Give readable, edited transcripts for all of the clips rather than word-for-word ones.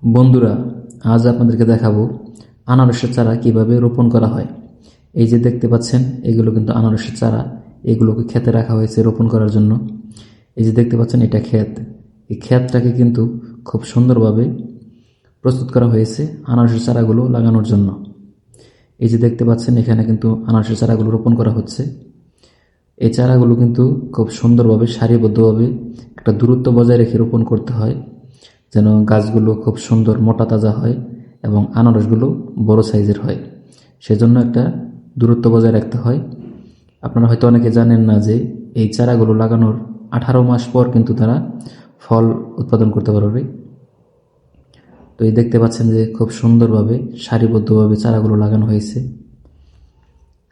বন্ধুরা, আজ আপনাদেরকে দেখাবো আনারসের চারা কিভাবে রোপণ করা হয়। এই যে দেখতে পাচ্ছেন, এগুলো কিন্তু আনারসের চারা। এগুলোকে ক্ষেতে রাখা হয়েছে রোপণ করার জন্য। এই যে দেখতে পাচ্ছেন, এটা ক্ষেত। এই ক্ষেতটাকে কিন্তু খুব সুন্দরভাবে প্রস্তুত করা হয়েছে আনারসের চারাগুলো লাগানোর জন্য। এই যে দেখতে পাচ্ছেন, এখানে কিন্তু আনারসের চারাগুলো রোপণ করা হচ্ছে। এই চারাগুলো কিন্তু খুব সুন্দরভাবে সারিবদ্ধভাবে একটা দূরত্ব বজায় রেখে রোপণ করতে হয়, যেন গাছগুলো খুব সুন্দর মোটা তাজা হয় এবং আনারসগুলো বড় সাইজের হয়। সেজন্য একটা দূরত্ব বজায় রাখতে হয়। আপনারা হয়তো অনেকে জানেন না যে এই চারাগুলো লাগানোর 18 মাস পর কিন্তু তারা ফল উৎপাদন করতে পারবে। তো এই দেখতে পাচ্ছেন যে খুব সুন্দরভাবে সারিবদ্ধভাবে চারাগুলো লাগানো হয়েছে।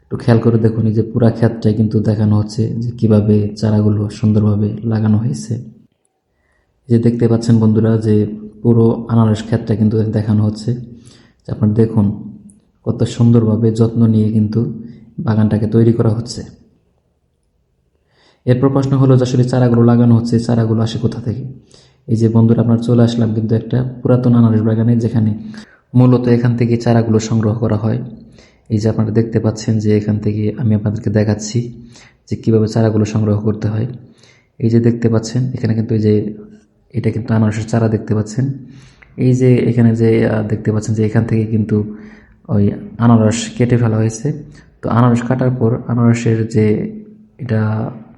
একটু খেয়াল করে দেখুন, এই যে পুরা ক্ষেতটাই কিন্তু দেখানো হচ্ছে যে কিভাবে চারাগুলো সুন্দরভাবে লাগানো হয়েছে। যে দেখতে পাচ্ছেন বন্ধুরা, যে পুরো আনারস ক্ষেতটা কিন্তু দেখানো হচ্ছে। আপনারা দেখুন কত সুন্দরভাবে যত্ন নিয়ে কিন্তু বাগানটাকে তৈরি করা হচ্ছে। এরপর প্রশ্ন হলো যে আসলে চারাগুলো লাগানো হচ্ছে, চারাগুলো আসে কোথা থেকে। এই যে বন্ধুরা, আপনার চলে আসলাম কিন্তু একটা পুরাতন আনারস বাগানে, যেখানে মূলত এখান থেকে চারাগুলো সংগ্রহ করা হয়। এই যে আপনারা দেখতে পাচ্ছেন যে এখান থেকে আমি আপনাদেরকে দেখাচ্ছি যে কিভাবে চারাগুলো সংগ্রহ করতে হয়। এই যে দেখতে পাচ্ছেন, এখানে কিন্তু এই যে এটা কিন্তু আনারসের চারা দেখতে পাচ্ছেন। এই যে এখানে যে দেখতে পাচ্ছেন যে এখান থেকে কিন্তু ওই আনারস কেটে ফেলা হয়েছে। তো আনারস কাটার পর আনারসের যে এটা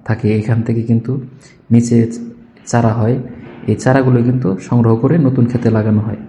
থাকে, এখান থেকে কিন্তু নিচে চারা হয়। এই চারাগুলো কিন্তু সংগ্রহ করে নতুন ক্ষেতে লাগানো হয়।